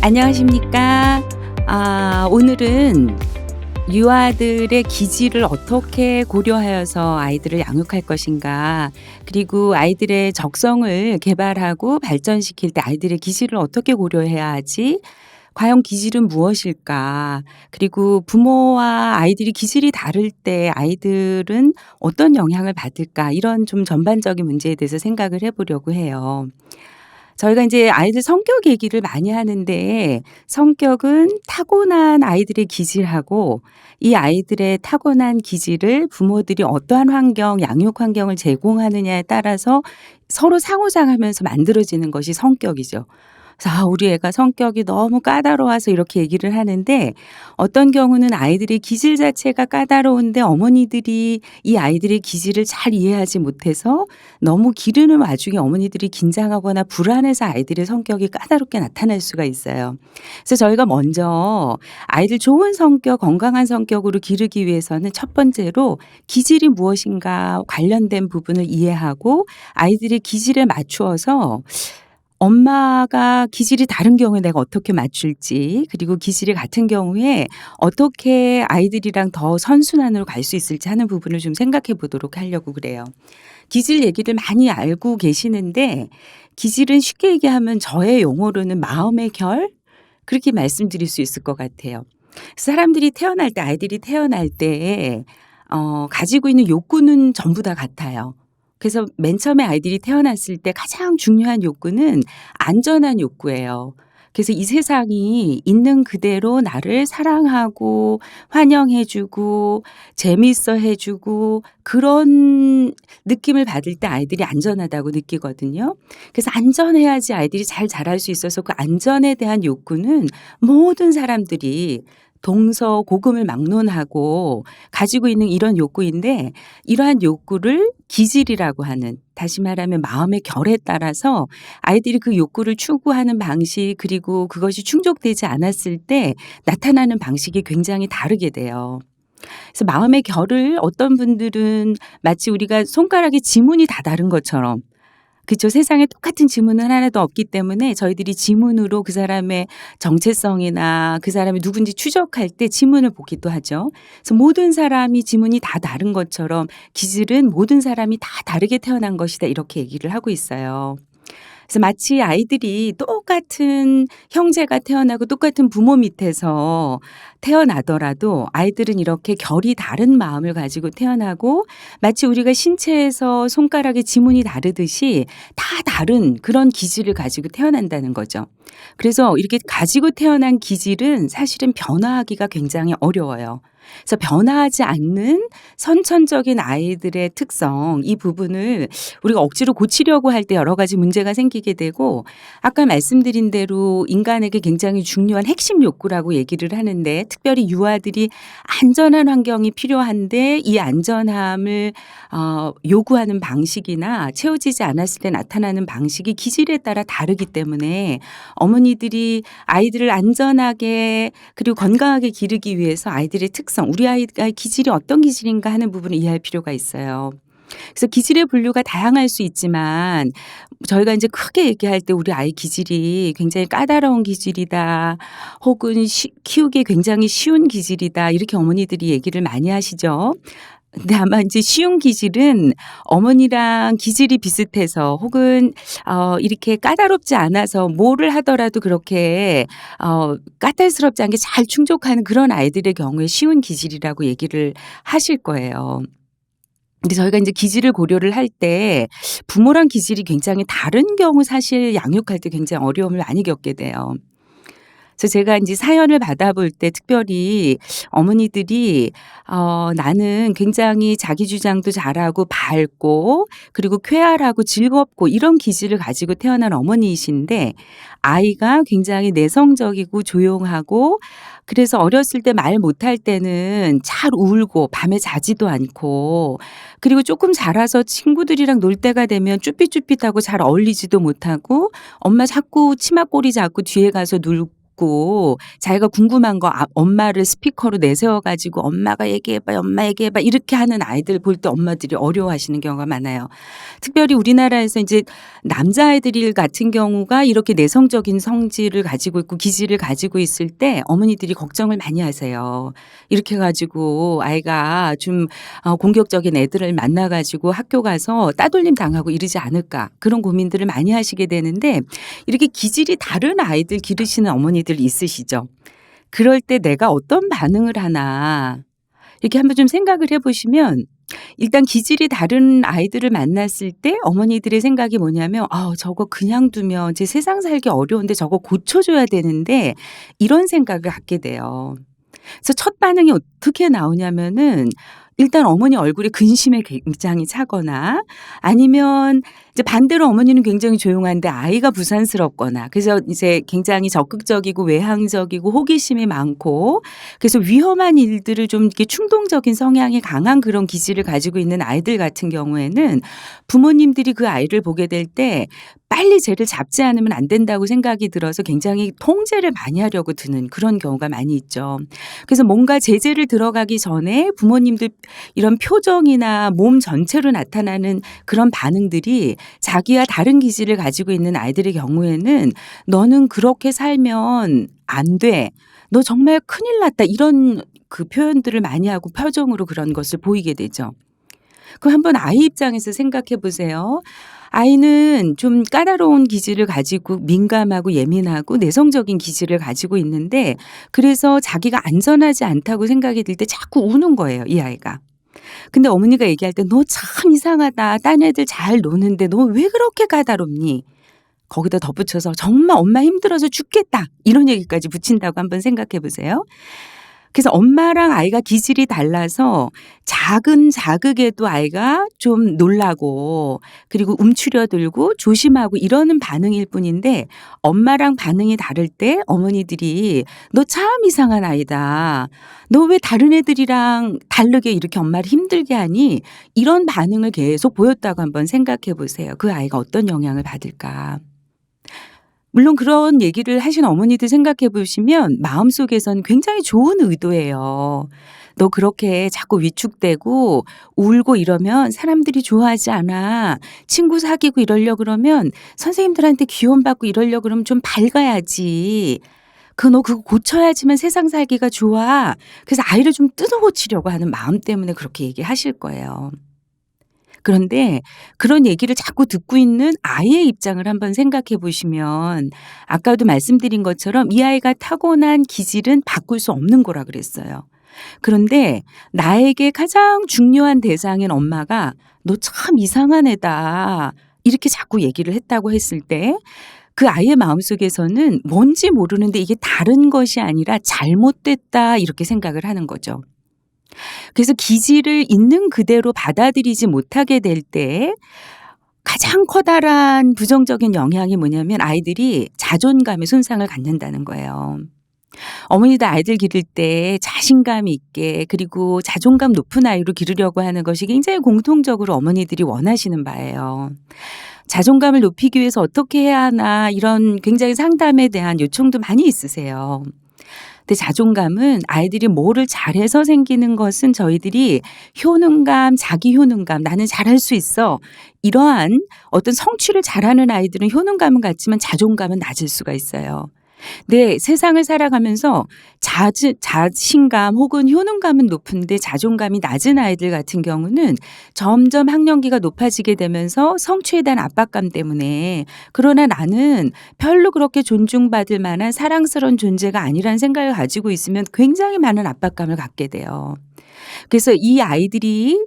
안녕하십니까. 오늘은 유아들의 기질을 어떻게 고려하여서 아이들을 양육할 것인가, 그리고 아이들의 적성을 개발하고 발전시킬 때 아이들의 기질을 어떻게 고려해야 하지? 과연 기질은 무엇일까? 그리고 부모와 아이들이 기질이 다를 때 아이들은 어떤 영향을 받을까? 이런 좀 전반적인 문제에 대해서 생각을 해보려고 해요. 저희가 이제 아이들 성격 얘기를 많이 하는데, 성격은 타고난 아이들의 기질하고 이 아이들의 타고난 기질을 부모들이 어떠한 환경, 양육 환경을 제공하느냐에 따라서 서로 상호작용하면서 만들어지는 것이 성격이죠. 그래서 우리 애가 성격이 너무 까다로워서 이렇게 얘기를 하는데, 어떤 경우는 아이들의 기질 자체가 까다로운데 어머니들이 이 아이들의 기질을 잘 이해하지 못해서 너무 기르는 와중에 어머니들이 긴장하거나 불안해서 아이들의 성격이 까다롭게 나타날 수가 있어요. 그래서 저희가 먼저 아이들 좋은 성격, 건강한 성격으로 기르기 위해서는 첫 번째로 기질이 무엇인가 관련된 부분을 이해하고 아이들의 기질에 맞추어서 엄마가 기질이 다른 경우에 내가 어떻게 맞출지, 그리고 기질이 같은 경우에 어떻게 아이들이랑 더 선순환으로 갈 수 있을지 하는 부분을 좀 생각해 보도록 하려고 그래요. 기질 얘기를 많이 알고 계시는데, 기질은 쉽게 얘기하면 저의 용어로는 마음의 결? 그렇게 말씀드릴 수 있을 것 같아요. 사람들이 태어날 때, 아이들이 태어날 때 가지고 있는 욕구는 전부 다 같아요. 그래서 맨 처음에 아이들이 태어났을 때 가장 중요한 욕구는 안전한 욕구예요. 그래서 이 세상이 있는 그대로 나를 사랑하고 환영해 주고 재미있어 해 주고 그런 느낌을 받을 때 아이들이 안전하다고 느끼거든요. 그래서 안전해야지 아이들이 잘 자랄 수 있어서 그 안전에 대한 욕구는 모든 사람들이 동서고금을 막론하고 가지고 있는 이런 욕구인데, 이러한 욕구를 기질이라고 하는, 다시 말하면 마음의 결에 따라서 아이들이 그 욕구를 추구하는 방식, 그리고 그것이 충족되지 않았을 때 나타나는 방식이 굉장히 다르게 돼요. 그래서 마음의 결을 어떤 분들은 마치 우리가 손가락의 지문이 다 다른 것처럼, 그쵸. 세상에 똑같은 지문은 하나도 없기 때문에 저희들이 지문으로 그 사람의 정체성이나 그 사람이 누군지 추적할 때 지문을 보기도 하죠. 그래서 모든 사람이 지문이 다 다른 것처럼 기질은 모든 사람이 다 다르게 태어난 것이다, 이렇게 얘기를 하고 있어요. 그래서 마치 아이들이 똑같은 형제가 태어나고 똑같은 부모 밑에서 태어나더라도 아이들은 이렇게 결이 다른 마음을 가지고 태어나고, 마치 우리가 신체에서 손가락의 지문이 다르듯이 다 다른 그런 기질을 가지고 태어난다는 거죠. 그래서 이렇게 가지고 태어난 기질은 사실은 변화하기가 굉장히 어려워요. 그래서 변화하지 않는 선천적인 아이들의 특성, 이 부분을 우리가 억지로 고치려고 할 때 여러 가지 문제가 생기게 되고, 아까 말씀드린 대로 인간에게 굉장히 중요한 핵심 욕구라고 얘기를 하는데, 특별히 유아들이 안전한 환경이 필요한데 이 안전함을 요구하는 방식이나 채워지지 않았을 때 나타나는 방식이 기질에 따라 다르기 때문에 어머니들이 아이들을 안전하게 그리고 건강하게 기르기 위해서 아이들의 특성, 우리 아이가 기질이 어떤 기질인가 하는 부분을 이해할 필요가 있어요. 그래서 기질의 분류가 다양할 수 있지만, 저희가 이제 크게 얘기할 때 우리 아이 기질이 굉장히 까다로운 기질이다, 혹은 키우기 굉장히 쉬운 기질이다, 이렇게 어머니들이 얘기를 많이 하시죠. 근데 아마 이제 쉬운 기질은 어머니랑 기질이 비슷해서, 혹은 이렇게 까다롭지 않아서 뭐를 하더라도 그렇게 까탈스럽지 않게 잘 충족하는 그런 아이들의 경우에 쉬운 기질이라고 얘기를 하실 거예요. 근데 저희가 이제 기질을 고려를 할 때 부모랑 기질이 굉장히 다른 경우 사실 양육할 때 굉장히 어려움을 많이 겪게 돼요. 그래서 제가 이제 사연을 받아볼 때 특별히 어머니들이 나는 굉장히 자기 주장도 잘하고 밝고 그리고 쾌활하고 즐겁고 이런 기질을 가지고 태어난 어머니이신데, 아이가 굉장히 내성적이고 조용하고, 그래서 어렸을 때 말 못할 때는 잘 울고 밤에 자지도 않고, 그리고 조금 자라서 친구들이랑 놀 때가 되면 쭈삣쭈삣하고 잘 어울리지도 못하고, 엄마 자꾸 치마꼬리 잡고 뒤에 가서 듣고 자기가 궁금한 거 엄마를 스피커로 내세워 가지고 "엄마가 얘기해 봐. 엄마 얘기해 봐." 이렇게 하는 아이들 볼 때 엄마들이 어려워하시는 경우가 많아요. 특별히 우리나라에서 이제 남자아이들 같은 경우가 이렇게 내성적인 성질을 가지고 있고 기질을 가지고 있을 때 어머니들이 걱정을 많이 하세요. 이렇게 해 가지고 아이가 좀 공격적인 애들을 만나 가지고 학교 가서 따돌림 당하고 이러지 않을까, 그런 고민들을 많이 하시게 되는데, 이렇게 기질이 다른 아이들 기르시는 어머니들 있으시죠? 그럴 때 '내가 어떤 반응을 하나.' 이렇게 한번 좀 생각을 해 보시면, 일단 기질이 다른 아이들을 만났을 때 어머니들의 생각이 뭐냐면 '아 저거 그냥 두면 제 세상 살기 어려운데 저거 고쳐 줘야 되는데.' 이런 생각을 갖게 돼요. 그래서 첫 반응이 어떻게 나오냐면은, 일단 어머니 얼굴이 근심에 굉장히 차거나, 아니면 이제 반대로 어머니는 굉장히 조용한데 아이가 부산스럽거나, 그래서 이제 굉장히 적극적이고 외향적이고 호기심이 많고, 그래서 위험한 일들을 좀 이렇게 충동적인 성향이 강한 그런 기질을 가지고 있는 아이들 같은 경우에는 부모님들이 그 아이를 보게 될 때 빨리 쟤를 잡지 않으면 안 된다고 생각이 들어서 굉장히 통제를 많이 하려고 드는 그런 경우가 많이 있죠. 그래서 뭔가 제재를 들어가기 전에 부모님들 이런 표정이나 몸 전체로 나타나는 그런 반응들이 자기와 다른 기질을 가지고 있는 아이들의 경우에는 "너는 그렇게 살면 안 돼. 너 정말 큰일 났다." 이런 그 표현들을 많이 하고 표정으로 그런 것을 보이게 되죠. 그럼 한번 아이 입장에서 생각해 보세요. 아이는 좀 까다로운 기질을 가지고 민감하고 예민하고 내성적인 기질을 가지고 있는데, 그래서 자기가 안전하지 않다고 생각이 들 때 자꾸 우는 거예요, 이 아이가. 근데 어머니가 얘기할 때 "너 참 이상하다. 딴 애들 잘 노는데 너 왜 그렇게 까다롭니?" 거기다 덧붙여서 "정말 엄마 힘들어서 죽겠다." 이런 얘기까지 붙인다고 한번 생각해 보세요. 그래서 엄마랑 아이가 기질이 달라서 작은 자극에도 아이가 좀 놀라고, 그리고 움츠려들고 조심하고 이러는 반응일 뿐인데, 엄마랑 반응이 다를 때 어머니들이 "너 참 이상한 아이다. 너 왜 다른 애들이랑 다르게 이렇게 엄마를 힘들게 하니?" 이런 반응을 계속 보였다고 한번 생각해 보세요. 그 아이가 어떤 영향을 받을까? 물론 그런 얘기를 하신 어머니들 생각해 보시면 마음속에선 굉장히 좋은 의도예요. "너 그렇게 자꾸 위축되고 울고 이러면 사람들이 좋아하지 않아. 친구 사귀고 이러려 그러면, 선생님들한테 귀여움받고 이러려 그러면 좀 밝아야지. 너 그거 고쳐야지만 세상 살기가 좋아." 그래서 아이를 좀 뜯어 고치려고 하는 마음 때문에 그렇게 얘기하실 거예요. 그런데 그런 얘기를 자꾸 듣고 있는 아이의 입장을 한번 생각해 보시면, 아까도 말씀드린 것처럼 이 아이가 타고난 기질은 바꿀 수 없는 거라 그랬어요. 그런데 나에게 가장 중요한 대상인 엄마가 "너 참 이상한 애다." 이렇게 자꾸 얘기를 했다고 했을 때, 그 아이의 마음속에서는 뭔지 모르는데 이게 다른 것이 아니라 '잘못됐다.' 이렇게 생각을 하는 거죠. 그래서 기질을 있는 그대로 받아들이지 못하게 될 때 가장 커다란 부정적인 영향이 뭐냐면, 아이들이 자존감의 손상을 갖는다는 거예요. 어머니도 아이들 기를 때 자신감 있게, 그리고 자존감 높은 아이로 기르려고 하는 것이 굉장히 공통적으로 어머니들이 원하시는 바예요. 자존감을 높이기 위해서 어떻게 해야 하나, 이런 굉장히 상담에 대한 요청도 많이 있으세요. 근데 자존감은 아이들이 뭐를 잘해서 생기는 것은 저희들이 효능감, 자기 효능감, '나는 잘할 수 있어.' 이러한 어떤 성취를 잘하는 아이들은 효능감은 같지만 자존감은 낮을 수가 있어요. 네. 세상을 살아가면서 자신감 혹은 효능감은 높은데 자존감이 낮은 아이들 같은 경우는 점점 학년기가 높아지게 되면서 성취에 대한 압박감 때문에 '그러나 나는 별로 그렇게 존중받을 만한 사랑스러운 존재가 아니'라는 생각을 가지고 있으면 굉장히 많은 압박감을 갖게 돼요. 그래서 이 아이들이,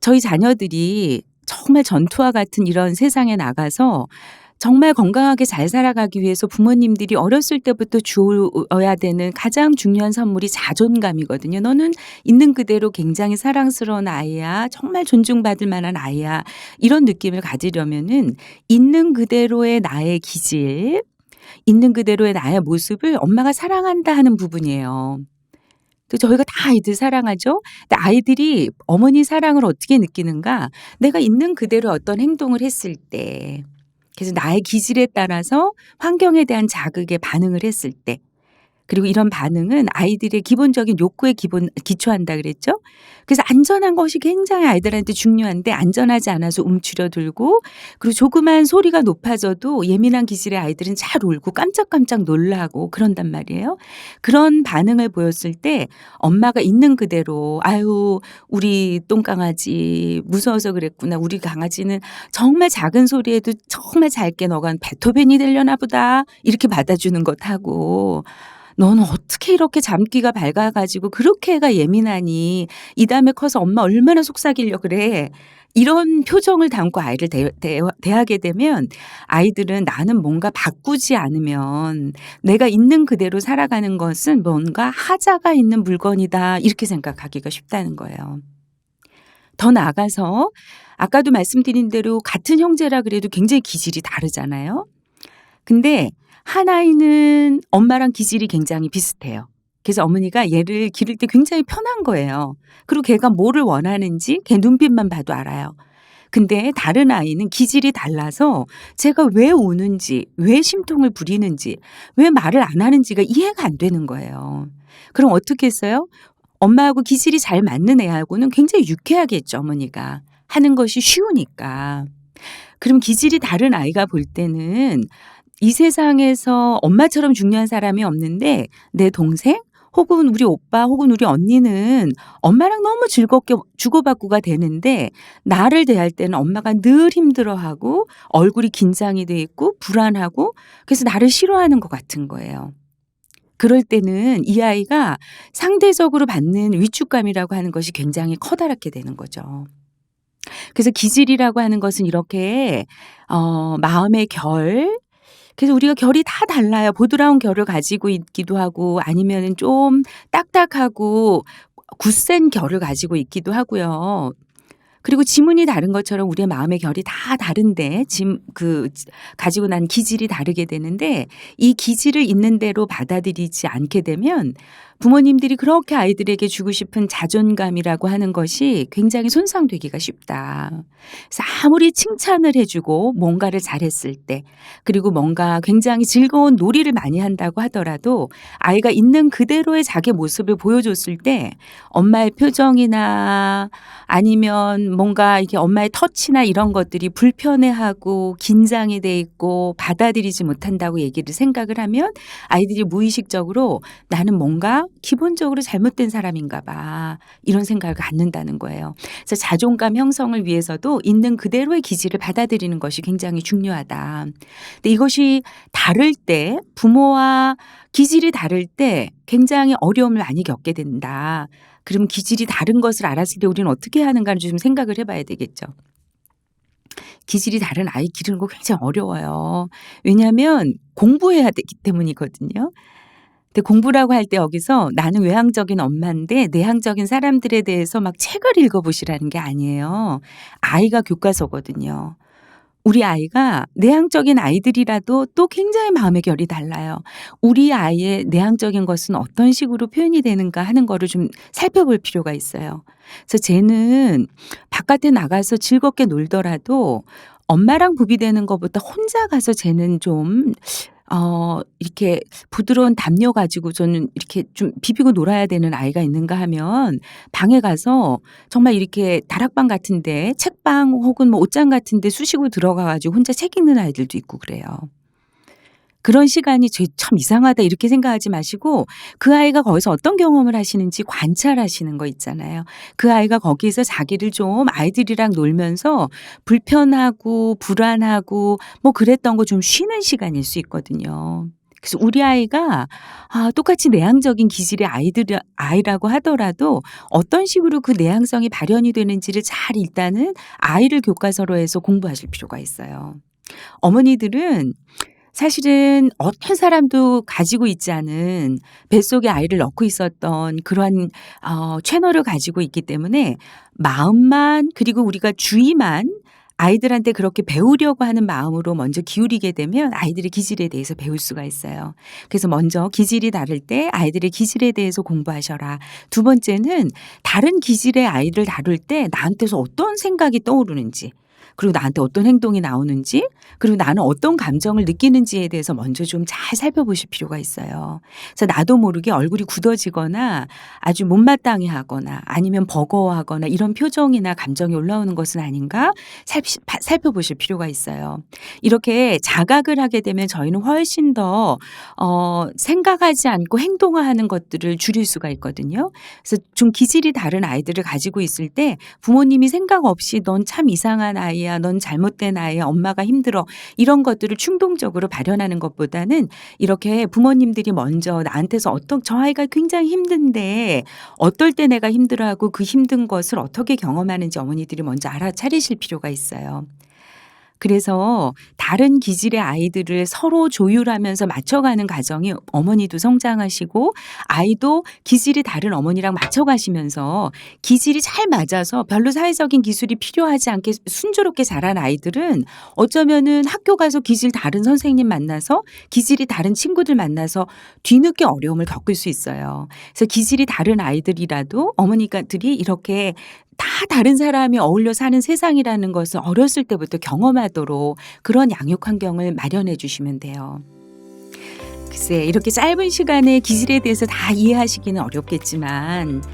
저희 자녀들이 정말 전투와 같은 이런 세상에 나가서 정말 건강하게 잘 살아가기 위해서 부모님들이 어렸을 때부터 주어야 되는 가장 중요한 선물이 자존감이거든요. "너는 있는 그대로 굉장히 사랑스러운 아이야. 정말 존중받을 만한 아이야." 이런 느낌을 가지려면은 있는 그대로의 나의 기질, 있는 그대로의 나의 모습을 엄마가 사랑한다 하는 부분이에요. 저희가 다 아이들 사랑하죠. 근데 아이들이 어머니 사랑을 어떻게 느끼는가? 내가 있는 그대로 어떤 행동을 했을 때, 그래서 나의 기질에 따라서 환경에 대한 자극에 반응을 했을 때, 그리고 이런 반응은 아이들의 기본적인 욕구에 기초한다 그랬죠. 그래서 안전한 것이 굉장히 아이들한테 중요한데 안전하지 않아서 움츠려들고 그리고 조그만 소리가 높아져도 예민한 기질의 아이들은 잘 울고 깜짝깜짝 놀라고 그런단 말이에요. 그런 반응을 보였을 때 엄마가 있는 그대로 아유 우리 똥강아지 무서워서 그랬구나. 우리 강아지는 정말 작은 소리에도 정말 잘게 너가 베토벤이 되려나 보다. 이렇게 받아주는 것하고 너는 어떻게 이렇게 잠귀가 밝아 가지고 그렇게 애가 예민하니. 이 다음에 커서 엄마 얼마나 속삭이려 그래. 이런 표정을 담고 아이를 대하게 되면 아이들은 나는 뭔가 바꾸지 않으면 내가 있는 그대로 살아가는 것은 뭔가 하자가 있는 물건이다. 이렇게 생각하기가 쉽다는 거예요. 더 나아가서 아까도 말씀드린 대로 같은 형제라 그래도 굉장히 기질이 다르잖아요. 근데 한 아이는 엄마랑 기질이 굉장히 비슷해요. 그래서 어머니가 얘를 기를 때 굉장히 편한 거예요. 그리고 걔가 뭐를 원하는지 걔 눈빛만 봐도 알아요. 근데 다른 아이는 기질이 달라서 제가 왜 우는지, 왜 심통을 부리는지, 왜 말을 안 하는지가 이해가 안 되는 거예요. 그럼 어떻게 했어요? 엄마하고 기질이 잘 맞는 애하고는 굉장히 유쾌하게 했죠, 어머니가. 하는 것이 쉬우니까. 그럼 기질이 다른 아이가 볼 때는 이 세상에서 엄마처럼 중요한 사람이 없는데 내 동생 혹은 우리 오빠 혹은 우리 언니는 엄마랑 너무 즐겁게 주고받고가 되는데 나를 대할 때는 엄마가 늘 힘들어하고 얼굴이 긴장이 돼 있고 불안하고 그래서 나를 싫어하는 것 같은 거예요. 그럴 때는 이 아이가 상대적으로 받는 위축감이라고 하는 것이 굉장히 커다랗게 되는 거죠. 그래서 기질이라고 하는 것은 이렇게 마음의 결 그래서 우리가 결이 다 달라요. 보드라운 결을 가지고 있기도 하고 아니면은 좀 딱딱하고 굳센 결을 가지고 있기도 하고요. 그리고 지문이 다른 것처럼 우리의 마음의 결이 다 다른데 가지고 난 기질이 다르게 되는데 이 기질을 있는 대로 받아들이지 않게 되면 부모님들이 그렇게 아이들에게 주고 싶은 자존감이라고 하는 것이 굉장히 손상되기가 쉽다. 그래서 아무리 칭찬을 해주고 뭔가를 잘했을 때 그리고 뭔가 굉장히 즐거운 놀이를 많이 한다고 하더라도 아이가 있는 그대로의 자기 모습을 보여줬을 때 엄마의 표정이나 아니면 뭔가 이게 엄마의 터치나 이런 것들이 불편해하고 긴장이 돼 있고 받아들이지 못한다고 얘기를 생각을 하면 아이들이 무의식적으로 나는 뭔가 기본적으로 잘못된 사람인가 봐. 이런 생각을 갖는다는 거예요. 그래서 자존감 형성을 위해서도 있는 그대로의 기질을 받아들이는 것이 굉장히 중요하다. 근데 이것이 다를 때 부모와 기질이 다를 때 굉장히 어려움을 많이 겪게 된다. 그럼 기질이 다른 것을 알았을 때 우리는 어떻게 하는가를 좀 생각을 해봐야 되겠죠. 기질이 다른 아이 기르는 거 굉장히 어려워요. 왜냐하면 공부해야 되기 때문이거든요. 근데 공부라고 할 때 여기서 나는 외향적인 엄마인데 내향적인 사람들에 대해서 막 책을 읽어보시라는 게 아니에요. 아이가 교과서거든요. 우리 아이가 내향적인 아이들이라도 또 굉장히 마음의 결이 달라요. 우리 아이의 내향적인 것은 어떤 식으로 표현이 되는가 하는 거를 좀 살펴볼 필요가 있어요. 그래서 쟤는 바깥에 나가서 즐겁게 놀더라도 엄마랑 부비되는 것보다 혼자 가서 쟤는 좀 이렇게 부드러운 담요 가지고 저는 이렇게 좀 비비고 놀아야 되는 아이가 있는가 하면 방에 가서 정말 이렇게 다락방 같은 데 책방 혹은 뭐 옷장 같은 데 쑤시고 들어가 가지고 혼자 책 읽는 아이들도 있고 그래요. 그런 시간이 참 이상하다 이렇게 생각하지 마시고 그 아이가 거기서 어떤 경험을 하시는지 관찰하시는 거 있잖아요. 그 아이가 거기에서 자기를 좀 아이들이랑 놀면서 불편하고 불안하고 뭐 그랬던 거 좀 쉬는 시간일 수 있거든요. 그래서 우리 아이가 똑같이 내향적인 기질의 아이라고 하더라도 어떤 식으로 그 내향성이 발현이 되는지를 잘 일단은 아이를 교과서로 해서 공부하실 필요가 있어요. 어머니들은 사실은 어떤 사람도 가지고 있지 않은 뱃속에 아이를 넣고 있었던 그러한 채널을 가지고 있기 때문에 마음만 그리고 우리가 주의만 아이들한테 그렇게 배우려고 하는 마음으로 먼저 기울이게 되면 아이들의 기질에 대해서 배울 수가 있어요. 그래서 먼저 기질이 다를 때 아이들의 기질에 대해서 공부하셔라. 두 번째는 다른 기질의 아이를 다룰 때 나한테서 어떤 생각이 떠오르는지 그리고 나한테 어떤 행동이 나오는지, 그리고 나는 어떤 감정을 느끼는지에 대해서 먼저 좀 잘 살펴보실 필요가 있어요. 그래서 나도 모르게 얼굴이 굳어지거나 아주 못마땅해하거나 아니면 버거워하거나 이런 표정이나 감정이 올라오는 것은 아닌가 살펴보실 필요가 있어요. 이렇게 자각을 하게 되면 저희는 훨씬 더 생각하지 않고 행동화하는 것들을 줄일 수가 있거든요. 그래서 좀 기질이 다른 아이들을 가지고 있을 때 부모님이 생각 없이 "넌 참 이상한 아이야. 넌 잘못된 아이야. 엄마가 힘들어." 이런 것들을 충동적으로 발현하는 것보다는 이렇게 부모님들이 먼저 나한테서 "저 아이가 굉장히 힘든데 어떨 때 내가 힘들어하고 그 힘든 것을 어떻게 경험하는지." 어머니들이 먼저 알아차리실 필요가 있어요. 그래서 다른 기질의 아이들을 서로 조율하면서 맞춰가는 과정이 어머니도 성장하시고 아이도 기질이 다른 어머니랑 맞춰가시면서 기질이 잘 맞아서 별로 사회적인 기술이 필요하지 않게 순조롭게 자란 아이들은 어쩌면은 학교 가서 기질 다른 선생님 만나서 기질이 다른 친구들 만나서 뒤늦게 어려움을 겪을 수 있어요. 그래서 기질이 다른 아이들이라도 어머니들이 이렇게 다 다른 사람이 어울려 사는 세상이라는 것을 어렸을 때부터 경험하도록 그런 양육 환경을 마련해 주시면 돼요. 글쎄 이렇게 짧은 시간에 기질에 대해서 다 이해하시기는 어렵겠지만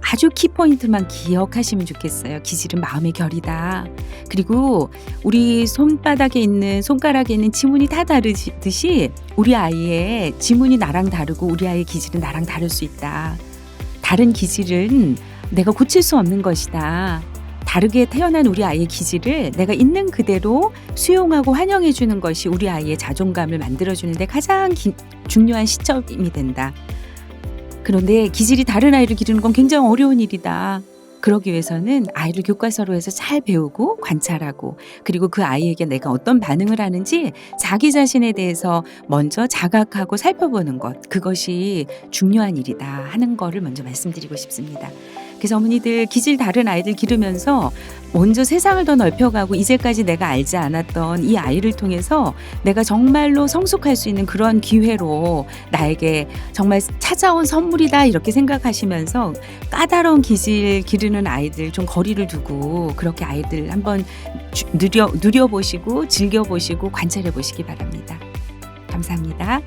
아주 키포인트만 기억하시면 좋겠어요. 기질은 마음의 결이다. 그리고 우리 손바닥에 있는 손가락에 있는 지문이 다 다르듯이 우리 아이의 지문이 나랑 다르고 우리 아이의 기질은 나랑 다를 수 있다. 다른 기질은 내가 고칠 수 없는 것이다. 다르게 태어난 우리 아이의 기질을 내가 있는 그대로 수용하고 환영해 주는 것이 우리 아이의 자존감을 만들어 주는데 가장 중요한 시점이 된다. 그런데 기질이 다른 아이를 기르는 건 굉장히 어려운 일이다. 그러기 위해서는 아이를 교과서로에서 잘 배우고 관찰하고 그리고 그 아이에게 내가 어떤 반응을 하는지 자기 자신에 대해서 먼저 자각하고 살펴보는 것, 그것이 중요한 일이다 하는 거를 먼저 말씀드리고 싶습니다. 그래서 어머니들 기질 다른 아이들 기르면서 먼저 세상을 더 넓혀가고 이제까지 내가 알지 않았던 이 아이를 통해서 내가 정말로 성숙할 수 있는 그런 기회로 나에게 정말 찾아온 선물이다 이렇게 생각하시면서 까다로운 기질 기르는 아이들 좀 거리를 두고 그렇게 아이들 한번 누려보시고 즐겨보시고 관찰해 보시기 바랍니다. 감사합니다.